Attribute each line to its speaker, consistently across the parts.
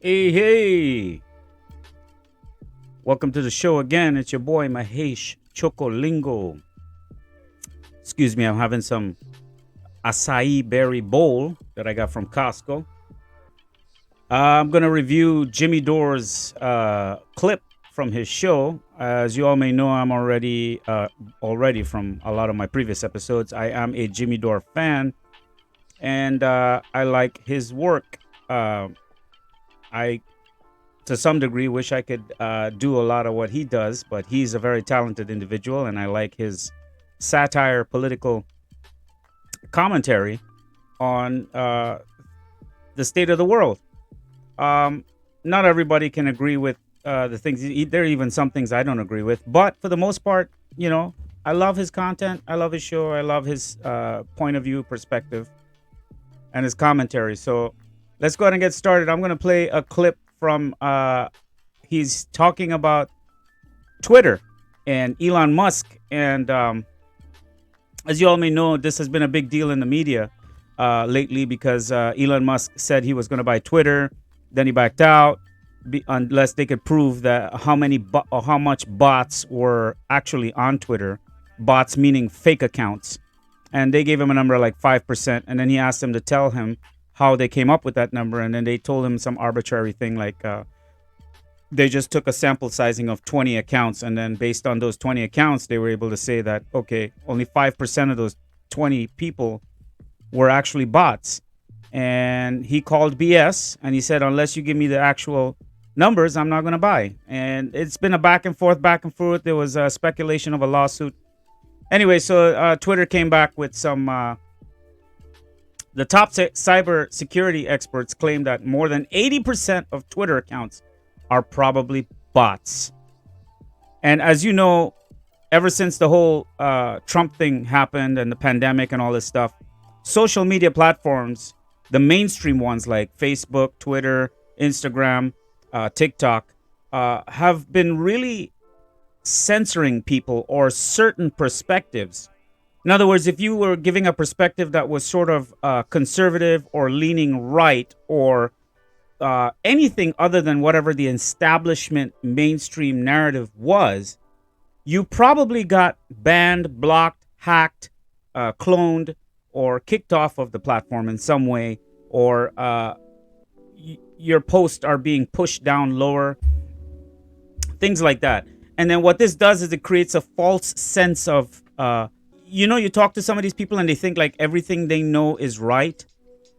Speaker 1: Hey, hey. Welcome to the show again. It's your boy Mahesh Chocolingo. Excuse me, I'm having some acai berry bowl that I got from Costco. I'm going to review Jimmy Dore's clip from his show. As you all may know, I'm already from a lot of my previous episodes. I am a Jimmy Dore fan, and I like his work. I, to some degree, wish I could do a lot of what he does, but he's a very talented individual, and I like his satire, political commentary on the state of the world. Not everybody can agree with the things. There are even some things I don't agree with, but for the most part, I love his content. I love his show. I love his point of view, perspective, and his commentary. So let's go ahead and get started. I'm going to play a clip from he's talking about Twitter and Elon Musk. And as you all may know, this has been a big deal in the media lately because Elon Musk said he was going to buy Twitter. Then he backed out unless they could prove that how much bots were actually on Twitter. Bots meaning fake accounts. And they gave him a number like 5%. And then he asked them to tell him how they came up with that number, and then they told him some arbitrary thing like they just took a sample sizing of 20 accounts, and then based on those 20 accounts, they were able to say that, okay, only 5% of those 20 people were actually bots. And he called BS, and he said, unless you give me the actual numbers, I'm not going to buy. And it's been a back and forth. There was a speculation of a lawsuit. Anyway, so Twitter came back with some... The top cyber security experts claim that more than 80% of Twitter accounts are probably bots. And as you know, ever since the whole Trump thing happened and the pandemic and all this stuff, social media platforms, the mainstream ones like Facebook, Twitter, Instagram, TikTok, have been really censoring people or certain perspectives. In other words, if you were giving a perspective that was sort of conservative or leaning right or anything other than whatever the establishment mainstream narrative was, you probably got banned, blocked, hacked, cloned, or kicked off of the platform in some way, or your posts are being pushed down lower, things like that. And then what this does is it creates a false sense of... you talk to some of these people and they think like everything they know is right.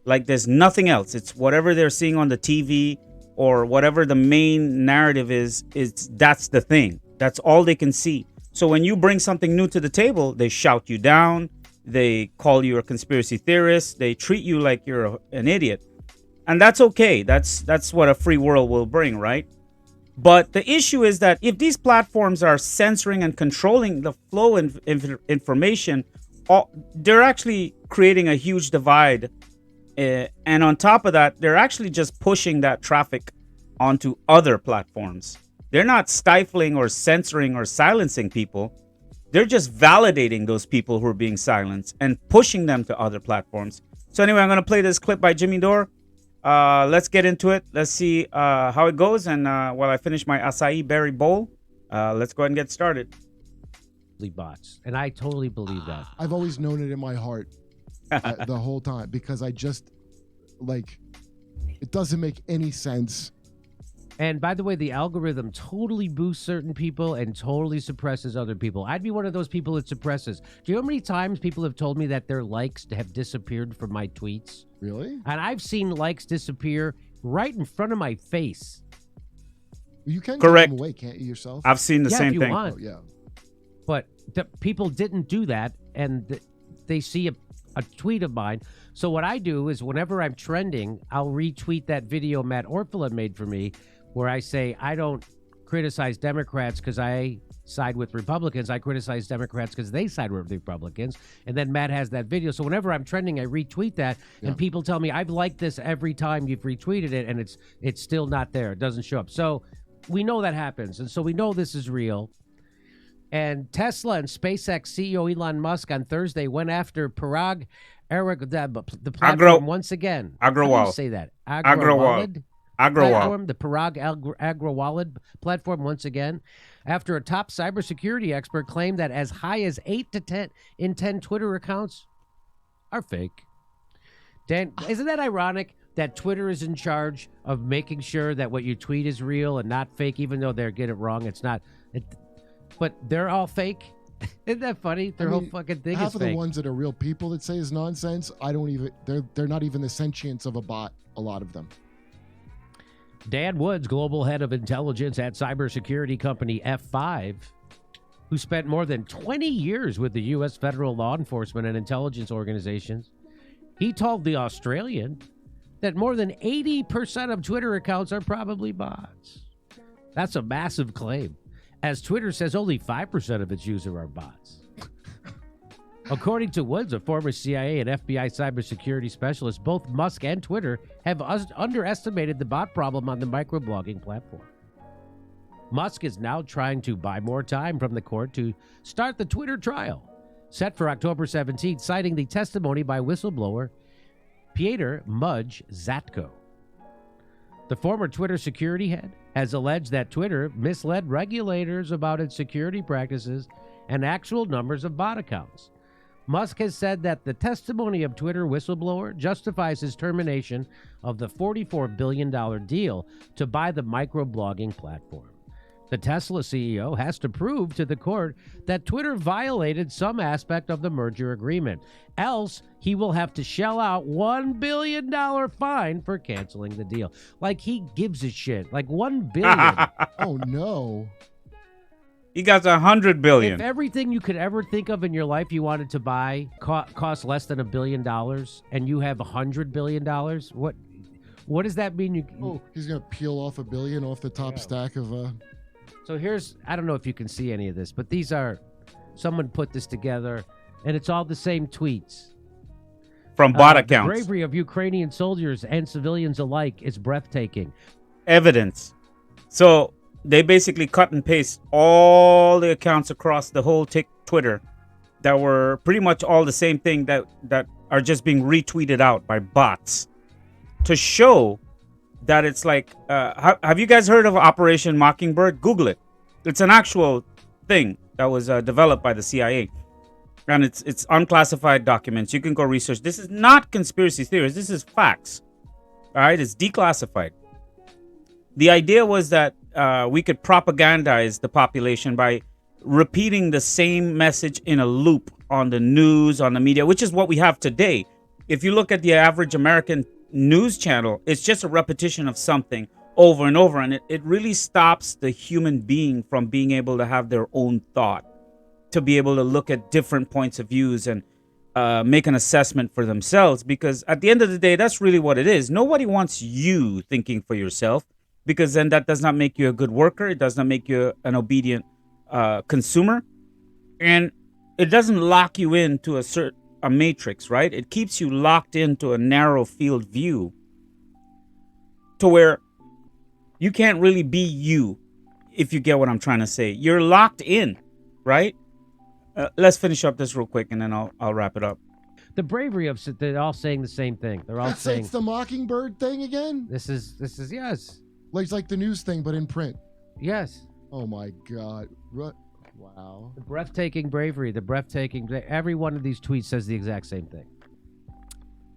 Speaker 1: Like there's nothing else. It's whatever they're seeing on the TV or whatever the main narrative is that's the thing. That's all they can see. So when you bring something new to the table, they shout you down. They call you a conspiracy theorist. They treat you like you're an idiot. And that's okay. That's what a free world will bring, right? But the issue is that if these platforms are censoring and controlling the flow of information, they're actually creating a huge divide. And on top of that, they're actually just pushing that traffic onto other platforms. They're not stifling or censoring or silencing people. They're just validating those people who are being silenced and pushing them to other platforms. So anyway, I'm going to play this clip by Jimmy Dore. Let's get into it. Let's see how it goes. And while I finish my acai berry bowl, let's go ahead and get started.
Speaker 2: Bots, and I totally believe that.
Speaker 3: I've always known it in my heart the whole time because I just it doesn't make any sense.
Speaker 2: And by the way, the algorithm totally boosts certain people and totally suppresses other people. I'd be one of those people it suppresses. Do you know how many times people have told me that their likes have disappeared from my tweets?
Speaker 3: Really?
Speaker 2: And I've seen likes disappear right in front of my face.
Speaker 3: You can
Speaker 1: Correct.
Speaker 3: Give them away, can't you yourself?
Speaker 1: I've seen the
Speaker 2: Yeah,
Speaker 1: same
Speaker 2: if you
Speaker 1: thing.
Speaker 2: want.
Speaker 3: Oh, yeah.
Speaker 2: But people didn't do that, and they see a tweet of mine. So what I do is whenever I'm trending, I'll retweet that video Matt Orfila made for me where I say I don't criticize Democrats because I side with Republicans. I criticize Democrats because they side with Republicans. And then Matt has that video. So whenever I'm trending, I retweet that. Yeah. And people tell me, I've liked this every time you've retweeted it, and it's still not there. It doesn't show up. So we know that happens. And so we know this is real. And Tesla and SpaceX CEO Elon Musk on Thursday went after the platform once again.
Speaker 1: Agrawal.
Speaker 2: How do you say that?
Speaker 1: Agrawal.
Speaker 2: platform, the Parag Agrawal platform, once again, after a top cybersecurity expert claimed that as high as 8 to 10 in 10 Twitter accounts are fake. Dan, isn't that ironic that Twitter is in charge of making sure that what you tweet is real and not fake, even though they get it wrong? It's not. But they're all fake. Isn't that funny? Their whole fucking thing is fake.
Speaker 3: Half of the ones that are real people that say is nonsense. They're not even the sentience of a bot. A lot of them.
Speaker 2: Dan Woods, global head of intelligence at cybersecurity company F5, who spent more than 20 years with the U.S. federal law enforcement and intelligence organizations, he told The Australian that more than 80% of Twitter accounts are probably bots. That's a massive claim, as Twitter says only 5% of its users are bots. According to Woods, a former CIA and FBI cybersecurity specialist, both Musk and Twitter have underestimated the bot problem on the microblogging platform. Musk is now trying to buy more time from the court to start the Twitter trial, set for October 17th, citing the testimony by whistleblower Pieter Mudge Zatko. The former Twitter security head has alleged that Twitter misled regulators about its security practices and actual numbers of bot accounts. Musk has said that the testimony of Twitter whistleblower justifies his termination of the $44 billion deal to buy the microblogging platform. The Tesla CEO has to prove to the court that Twitter violated some aspect of the merger agreement. Else, he will have to shell out $1 billion fine for canceling the deal. Like he gives a shit. Like $1 billion.
Speaker 3: Oh, no.
Speaker 1: He got $100 billion.
Speaker 2: If everything you could ever think of in your life you wanted to buy costs less than $1 billion, and you have $100 billion, what does that mean?
Speaker 3: He's gonna peel off $1 billion off the top stack of.
Speaker 2: So here's, I don't know if you can see any of this, but these are, someone put this together, and it's all the same tweets.
Speaker 1: From bot accounts.
Speaker 2: The bravery of Ukrainian soldiers and civilians alike is breathtaking.
Speaker 1: Evidence. So they basically cut and paste all the accounts across the whole Twitter that were pretty much all the same thing that are just being retweeted out by bots to show that it's like, have you guys heard of Operation Mockingbird? Google it. It's an actual thing that was developed by the CIA. And it's unclassified documents. You can go research. This is not conspiracy theories. This is facts. All right? It's declassified. The idea was that we could propagandize the population by repeating the same message in a loop on the news, on the media, which is what we have today. If you look at the average American news channel, it's just a repetition of something over and over, and it really stops the human being from being able to have their own thought, to be able to look at different points of views and make an assessment for themselves, because at the end of the day, that's really what it is. Nobody wants you thinking for yourself, because then that does not make you a good worker. It does not make you an obedient consumer, and it doesn't lock you into a matrix, right? It keeps you locked into a narrow field view to where you can't really be you, if you get what I'm trying to say. You're locked in, right? Let's finish up this real quick, and then I'll wrap it up.
Speaker 2: The bravery of, they're all saying the same thing. They're all saying
Speaker 3: it's the Mockingbird thing again.
Speaker 2: This is yes.
Speaker 3: Like it's like the news thing, but in print.
Speaker 2: Yes.
Speaker 3: Oh my God. Wow.
Speaker 2: The breathtaking bravery, every one of these tweets says the exact same thing.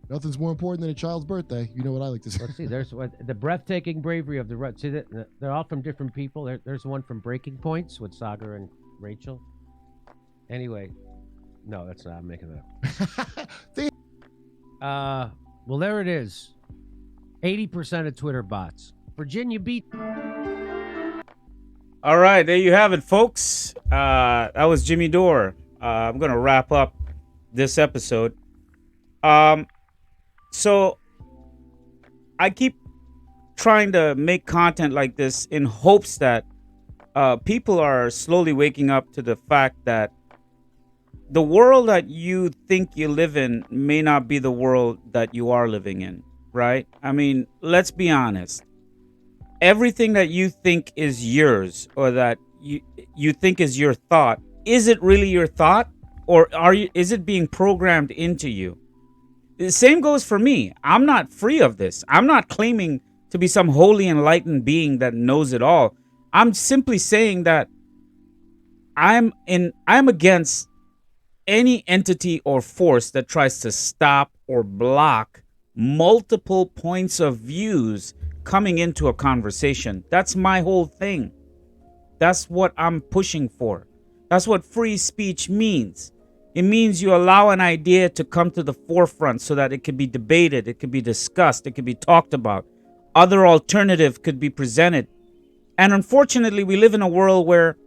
Speaker 3: Nothing's more important than a child's birthday. You know what I like to say.
Speaker 2: Let's see. There's the breathtaking bravery of the. See, they're all from different people. There's one from Breaking Points with Saga and Rachel. Anyway, no, that's not. I'm making that up. Well, there it is. 80% of Twitter bots. Virginia beat.
Speaker 1: All right, there you have it, folks. That was Jimmy Dore. I'm going to wrap up this episode. So I keep trying to make content like this in hopes that people are slowly waking up to the fact that the world that you think you live in may not be the world that you are living in, right? I mean, let's be honest. Everything that you think is yours, or that you think is your thought, is it really your thought, or is it being programmed into you? The same goes for me. I'm not free of this. I'm not claiming to be some holy enlightened being that knows it all. I'm simply saying that I'm against any entity or force that tries to stop or block multiple points of views coming into a conversation. That's my whole thing. That's what I'm pushing for. That's what free speech means. It means you allow an idea to come to the forefront so that it can be debated, it can be discussed, it can be talked about. Other alternative could be presented. And unfortunately, we live in a world where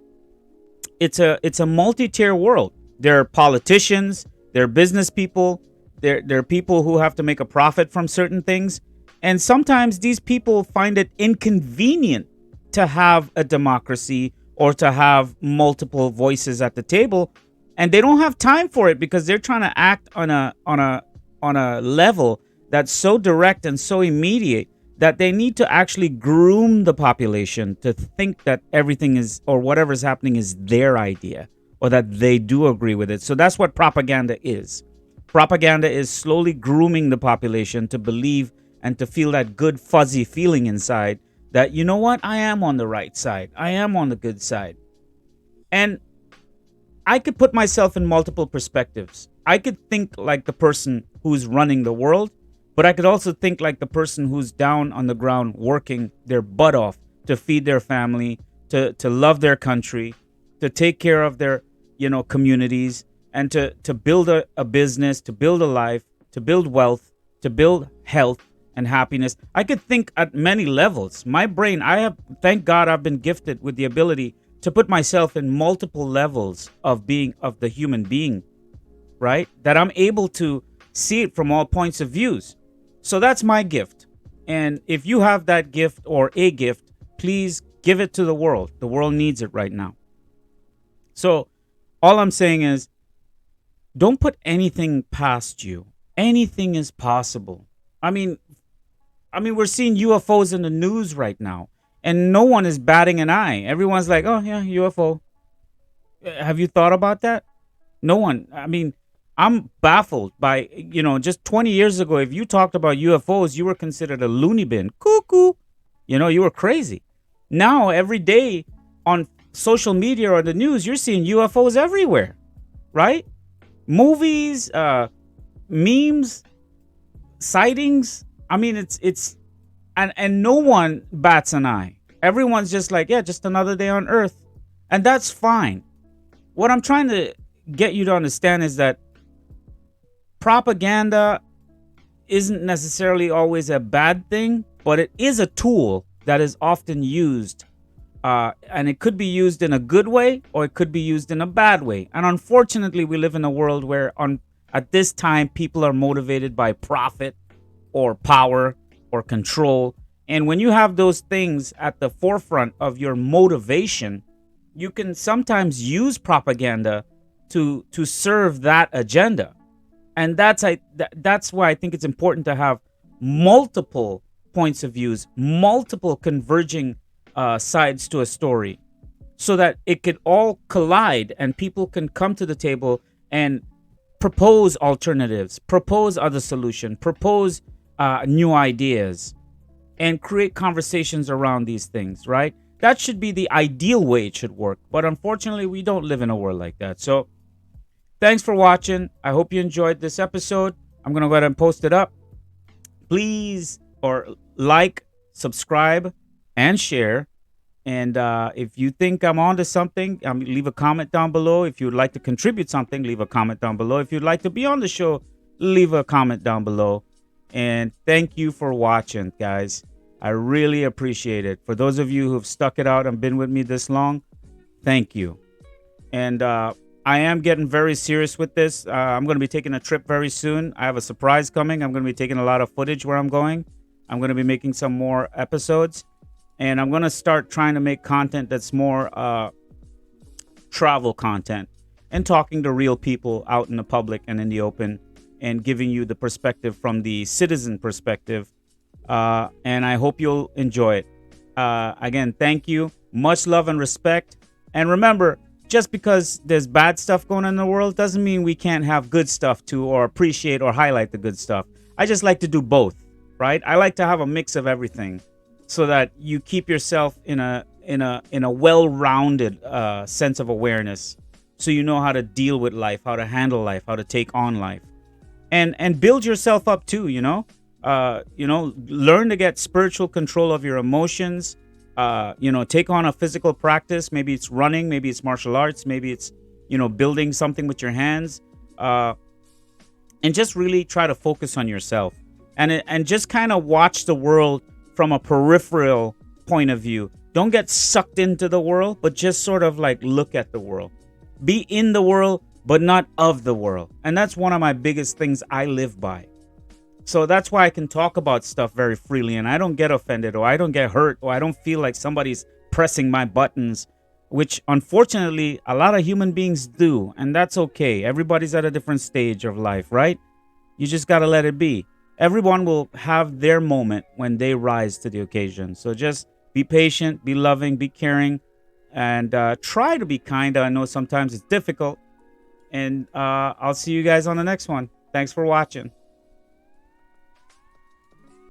Speaker 1: it's a multi-tier world. There are politicians, there are business people, there are people who have to make a profit from certain things. And sometimes these people find it inconvenient to have a democracy or to have multiple voices at the table, and they don't have time for it because they're trying to act on a level that's so direct and so immediate that they need to actually groom the population to think that everything is, or whatever's happening is their idea, or that they do agree with it. So that's what propaganda is. Propaganda is slowly grooming the population to believe and to feel that good fuzzy feeling inside that, you know what, I am on the right side. I am on the good side. And I could put myself in multiple perspectives. I could think like the person who's running the world, but I could also think like the person who's down on the ground working their butt off to feed their family, to love their country, to take care of their, communities, and to build a business, to build a life, to build wealth, to build health and happiness. I could think at many levels. My brain, thank God I've been gifted with the ability to put myself in multiple levels of the human being, right? That I'm able to see it from all points of views. So that's my gift. And if you have that gift or a gift, please give it to the world. The world needs it right now. So all I'm saying is, don't put anything past you. Anything is possible. I mean, we're seeing UFOs in the news right now, and no one is batting an eye. Everyone's like, oh yeah, UFO. Have you thought about that? No one. I'm baffled by, just 20 years ago, if you talked about UFOs, you were considered a loony bin. Cuckoo. You were crazy. Now, every day on social media or the news, you're seeing UFOs everywhere, right? Movies, memes, sightings. And no one bats an eye. Everyone's just like, yeah, just another day on Earth. And that's fine. What I'm trying to get you to understand is that propaganda isn't necessarily always a bad thing, but it is a tool that is often used. And it could be used in a good way, or it could be used in a bad way. And unfortunately, we live in a world where at this time, people are motivated by profit or power or control. And when you have those things at the forefront of your motivation, you can sometimes use propaganda to serve that agenda. And that's why I think it's important to have multiple points of views, multiple converging sides to a story, so that it could all collide and people can come to the table and propose alternatives, propose other solutions, propose new ideas, and create conversations around these things, right? That should be the ideal way it should work. But unfortunately, we don't live in a world like that. So thanks for watching. I hope you enjoyed this episode. I'm going to go ahead and post it up. Please, or like, subscribe, and share. And if you think I'm onto something, leave a comment down below. If you'd like to contribute something, leave a comment down below. If you'd like to be on the show, leave a comment down below. And thank you for watching, guys. I really appreciate it. For those of you who've stuck it out and been with me this long, thank you. And I am getting very serious with this. I'm going to be taking a trip very soon. I have a surprise coming. I'm going to be taking a lot of footage where I'm going. I'm going to be making some more episodes. And I'm going to start trying to make content that's more travel content and talking to real people out in the public and in the open and giving you the perspective from the citizen perspective. And I hope you'll enjoy it. Again, thank you. Much love and respect. And remember, just because there's bad stuff going on in the world doesn't mean we can't have good stuff too, or appreciate or highlight the good stuff. I just like to do both, right? I like to have a mix of everything. so that you keep yourself in a well-rounded sense of awareness, so you know how to deal with life, how to handle life, how to take on life, and build yourself up too. Learn to get spiritual control of your emotions. Take on a physical practice. Maybe it's running, maybe it's martial arts, maybe it's building something with your hands, and just really try to focus on yourself, and just kind of watch the world from a peripheral point of view. Don't get sucked into the world, but just sort of like look at the world. Be in the world, but not of the world. And that's one of my biggest things I live by. So that's why I can talk about stuff very freely, and I don't get offended, or I don't get hurt, or I don't feel like somebody's pressing my buttons, which unfortunately a lot of human beings do. And that's okay. Everybody's at a different stage of life, right? You just got to let it be. Everyone will have their moment when they rise to the occasion. So just be patient, be loving, be caring, and try to be kind. I know sometimes it's difficult. And I'll see you guys on the next one. Thanks for watching.